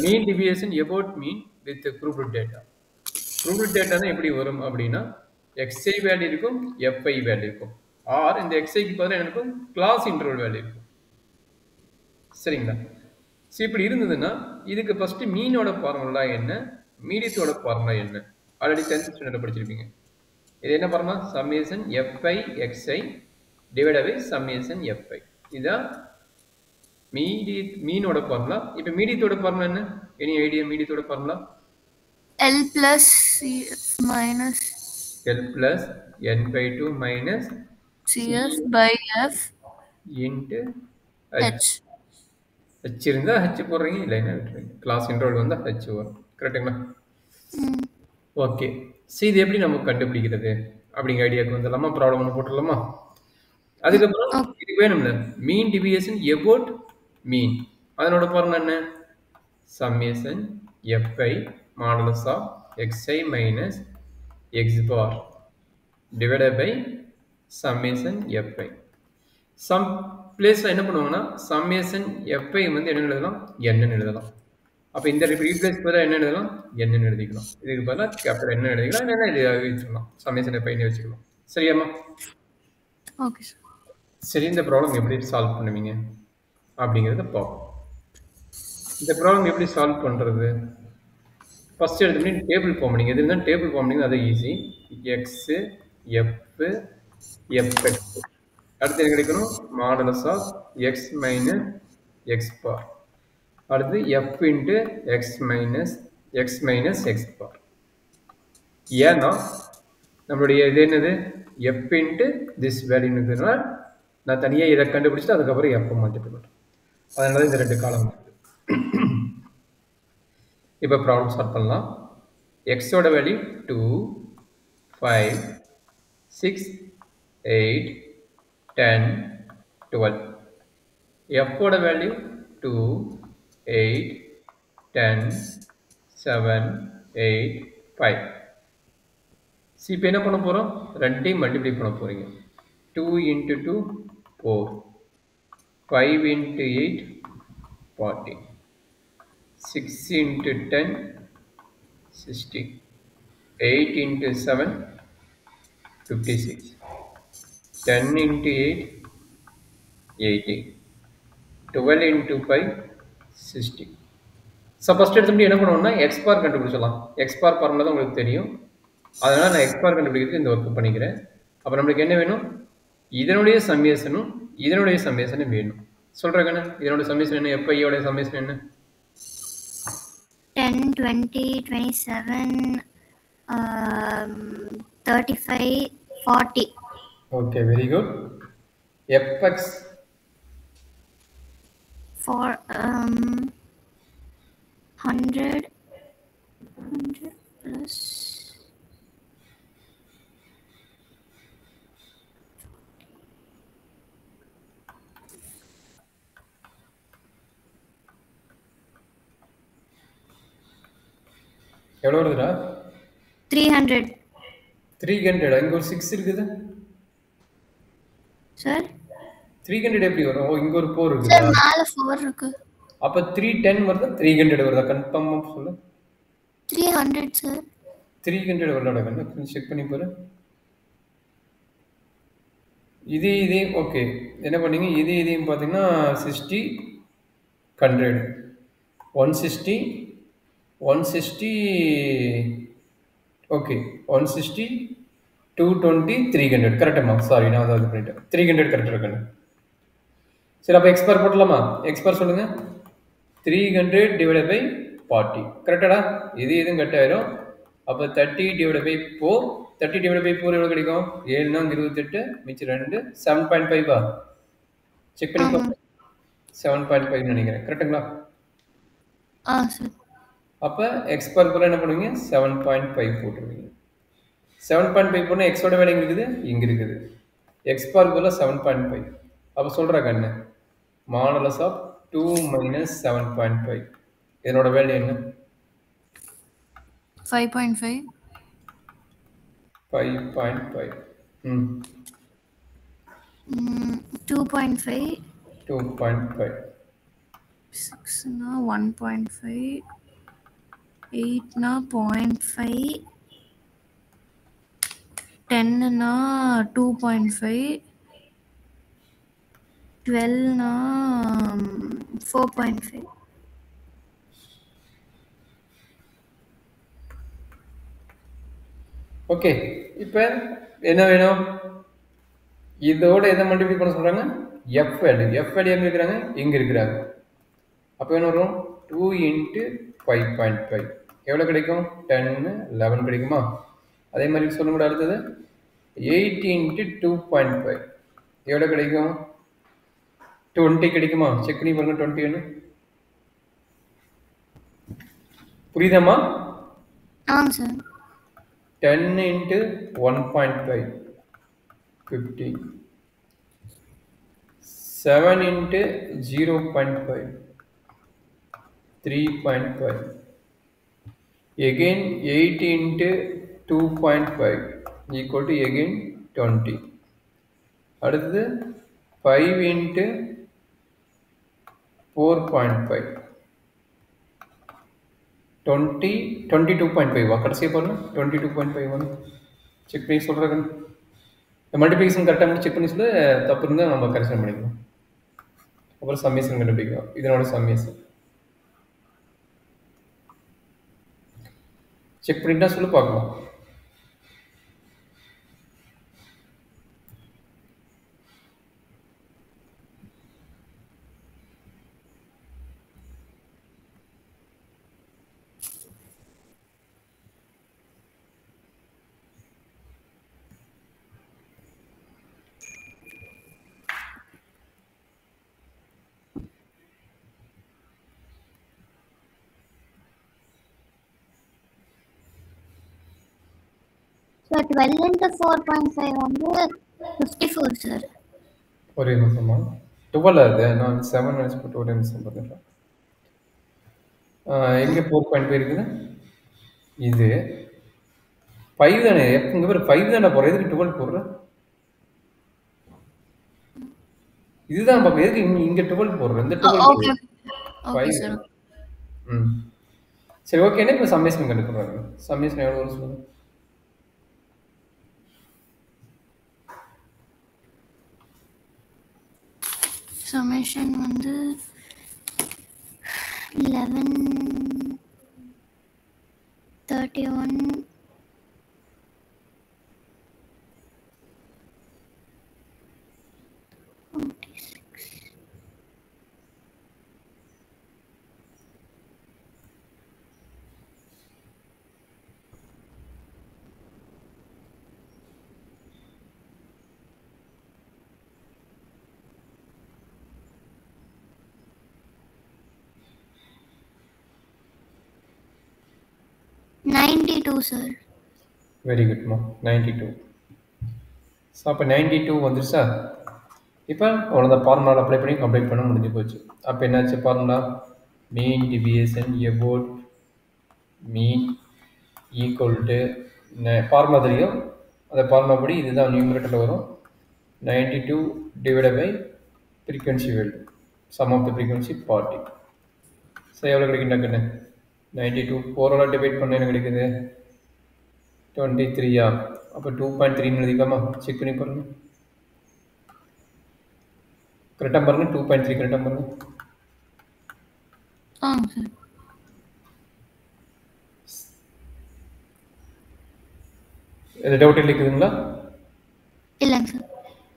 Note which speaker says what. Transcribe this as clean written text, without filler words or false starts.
Speaker 1: mean deviation about mean with grouped data. Grouped data எப்படி வரும் அப்படின்னா xi வேல்யூ இருக்கும் fi வேல்யூ இருக்கும் ஆர் இந்த xiக்கு பதிலாக என்ன இருக்கும் கிளாஸ் இன்டர்வல் வேல்யூ இருக்கும் சரிங்களா ஸோ இப்படி இருந்ததுன்னா இதுக்கு ஃபர்ஸ்ட் மீனோட ஃபார்முலா என்ன மீடியத்தோட ஃபார்முலா என்ன ஆல்ரெடி 10th ஸ்டாண்டர்ட் படிச்சிருப்பீங்க இது என்ன formula summation fi xi divided by summation fi இதுதான் மீனோட ஃபார்முலா இப்போ மீடியத்தோட ஃபார்முலா என்ன எனி ஐடியா மீடியத்தோட formula
Speaker 2: L plus CS minus
Speaker 1: L plus n by 2 minus
Speaker 2: CS by F
Speaker 1: into
Speaker 2: H.
Speaker 1: H இருந்தா H போடுறீங்க இல்லைன்னா விட்டுறீங்க கிளாஸ் இன்டர்வல் வந்தால் H வரும் கரெக்டுங்களா ஓகே ஸோ இது எப்படி நம்ம கண்டுபிடிக்கிறது அப்படிங்கிற ஐடியாவுக்கு வந்துடலாமா ப்ராப்ளம் ஒன்று போட்டுடலாமா அதுக்கப்புறம் இது வேணும்ல மீன் டிவியேஷன் எபோட் மீன் அதனோட ஃபார்முலா என்ன summation fi modulus of xi minus x bar divided by summation fi sum பிளேஸில் என்ன பண்ணுவாங்கன்னா சம்மேஷன் fi வந்து என்ன எழுதலாம் என்னன்னு எழுதலாம் அப்போ இந்த ரீப்ளேஸ் பதிலாக என்ன எழுதலாம் என்னன்னு எழுதிக்கலாம் இதுக்கு பதிலாக கேபிட்டல் என்ன எழுதிக்கலாம் என்னென்ன இது வச்சுக்கலாம் சம்மேஷன் fiன்னு வச்சுக்கலாம் சரியாம்மா
Speaker 2: ஓகே சார்
Speaker 1: சரி இந்த ப்ராப்ளம் எப்படி சால்வ் பண்ணுவீங்க அப்படிங்கிறத பார்ப்போம் இந்த ப்ராப்ளம் எப்படி சால்வ் பண்ணுறது ஃபஸ்ட்டு எடுத்து டேபிள் ஃபார்ம் பண்ணிங்க எது இருந்தால் டேபிள் ஃபார்ம் பண்ணிங்க அது ஈஸி எக்ஸு எஃப் எஃப்எக்ஸ் அடுத்து என்ன கிடைக்கணும் modulus of X minus X bar அடுத்து F into X minus X bar ஏன்னா நம்மளுடைய இது என்னது எஃப் இன்ட்டு திஸ் வேல்யூன்றதுனால நான் தனியாக இதை கண்டுபிடிச்சிட்டு அதுக்கப்புறம் எஃப் மல்டிபிள் பண்ணுறேன் அதனால இந்த ரெண்டு காலம் இப்போ ப்ராப்ளம் சால்வ் பண்ணலாம் எக்ஸோட வேல்யூ 2 5 6 8 10 12 எஃபோட வேல்யூ 2 8 10 7 8 5 சி இப்போ என்ன பண்ண போகிறோம் ரெண்டையும் மல்டிப்ளை பண்ண போகிறீங்க 2 into 2 4 5 into 8 40 6 into 10 60 8 into 7 56 10 into 8 80 12 into 5 60 so first எடுத்து என்ன பண்ணுவோம்னா எக்ஸ் பார் கண்டுபிடிச்சலாம் எக்ஸ் பார் ஃபார்முலா தான் உங்களுக்கு தெரியும் அதனால் நான் எக்ஸ் பார் கண்டுபிடிக்கிறதுக்கு இந்த ஒர்க் பண்ணிக்கிறேன் அப்போ நம்மளுக்கு என்ன வேணும் இதனுடைய சம்மேஷனும் வேணும் சொல்கிறேங்கண்ணே இதனோட சம்மேஷன் என்ன எஃப்ஐயோட சம்மேஷன் என்ன
Speaker 2: 10 20 27 35 40
Speaker 1: okay very good fx
Speaker 2: for 100 plus
Speaker 1: எவ்வளோ வருதுடா
Speaker 2: 300
Speaker 1: இங்கே ஒரு 6 இருக்குது
Speaker 2: சார்
Speaker 1: 300 எப்படி வரும் ஓ இங்கே ஒரு 4 இருக்குது
Speaker 2: சார் மேலே 4 இருக்கு
Speaker 1: அப்போ 310 வருதா 300 வருதா கன்ஃபார்மாக சொல்லு
Speaker 2: 300 சார்
Speaker 1: 300 வரலடா கண்ணு கொஞ்சம் செக் பண்ணி பாரு இதையும் ஓகே என்ன பண்ணீங்க இதையும் பார்த்தீங்கன்னா 60 100 160 ஓகே 160 220 300 கரெக்டுமா சாரி நான் அதாவது பண்ணிட்டேன் 300 கரெக்டாக இருக்கேன் சரி அப்போ எக்ஸ்பார் போட்டலாமா எக்ஸ்பார் சொல்லுங்க 300 டிவைட் பை 40 கரெக்டாடா இதுவும் கட் ஆயிரும் அப்போ 30 டிவைட் பை 4 30 டிவைட் பை 4 எவ்வளோ கிடைக்கும் 7 நாங்க 28 மிச்சம் 2 7.5 செக் பண்ணிக்கோ 7.5 நினைக்கிறேன் கரெக்டுங்களா
Speaker 2: சார்
Speaker 1: அப்போ எக்ஸ்பார் போல என்ன பண்ணுவீங்க 7.5 போட்டுருவீங்க 7.5 போனால் எக்ஸோட வேலை இங்கே இருக்குது எக்ஸ்பார் போல 7.5 அப்போ சொல்கிறா கண்ணு மாடலஸ் ஆஃப் 2 மைனஸ் 7.5 இதனோட வேல்யூ என்ன
Speaker 2: 5.5
Speaker 1: 5.5
Speaker 2: 2.5
Speaker 1: 2.5
Speaker 2: 6னா 1.5, 8னா 0.5, 10னா 2.5, 12னா 4.5.
Speaker 1: ஓகே, இப்போ என்ன வேணும்? இதோட எதை மல்டிப்ளை பண்ண சொல்றாங்க? F value. எஃப் வேல்யூ எங்க இருக்கிறாங்க? இங்க இருக்கிறாங்க. அப்போ என்ன வரும்? 2 இன்ட்டு 5.5 எவ்வளோ கிடைக்கும்? 10, 11 கிடைக்குமா? அதே மாதிரி சொல்ல முடியாது. அடுத்தது 8 இன்ட்டு 2.5 எவ்வளோ கிடைக்கும்? 20 கிடைக்குமா? செக் பண்ணி பாருங்க. 20 புரியுதாம்மா?
Speaker 2: ஆமாம் sir.
Speaker 1: 10 into 1.5 15, 7 into 0.5 3.5, again 8 into 2.5 equal to again 20. அடுத்தது 5 into 4.5 20, 22.5 கடைசியாக பாருங்க. 22.5 செக் பண்ணி சொல்கிறேன். மல்டிபிகேஷன் கரெக்டாக செக் பண்ணி சொல்ல, தப்பு இருந்தால் நம்ம கரெக்ஷன் பண்ணிக்கலாம். அப்புறம் சம்மேஷன் கண்டுபிடிக்கலாம். இதனோட சம்மேஷன் செக் பண்ணிட்டா சொல்லி பார்க்கலாம்.
Speaker 2: சார் 12 into 4.5 வந்து 54 சார்.
Speaker 1: ஒரே நிமிஷமா 12 அது நான் 7 நினச்சி போட்டு ஒரே நிமிஷம் பார்த்துக்கலாம். எங்கே 4.5 இருக்குது? இது 5 தானே? இங்கே பேர் 5 தானே போடுற, எதுக்கு 12 போடுற? இதுதான் பார்க்க, எதுக்கு இங்கே 12 போடுற? இந்த 12
Speaker 2: ஓகே சார்.
Speaker 1: ம் சரி, ஓகே. என்ன இப்போ சம்மேஷன் கண்டுபிடுறாங்க. சம்மேஷன் எவ்வளோ வரும் சொல்லுங்க.
Speaker 2: சமேஷன் வந்து 11, 31, 46. $92 சார்.
Speaker 1: வெரி குட்மா. 92. ஸோ அப்போ 92 வந்துருச்சா? இப்போ அவ்வளோதான். ஃபார்முலா அப்ளை பண்ணி கம்ப்ளீட் பண்ண முடிஞ்சு போச்சு. அப்போ என்னாச்சு formula? Mean deviation about mean equal to formula தெரியும். அந்த ஃபார்முலா படி இதுதான் நியூமரேட்டரில் வரும். 92 divided by frequency value, sum of the frequency 40. So எவ்வளோ கிடைக்கும் டக்குன்னு? 92 4ஆல் டிவைட் பண்ண என்ன கிடைக்குது? 23. அப்போ 2.3 எழுதிக்கலாமா? செக் பண்ணி பாருங்க. கரெக்டாக பாருங்க. 2.3 கரெக்டாக பாருங்க.
Speaker 2: சார்.
Speaker 1: எது டவுட் இருக்குதுங்களா?
Speaker 2: இல்லைங்க சார்.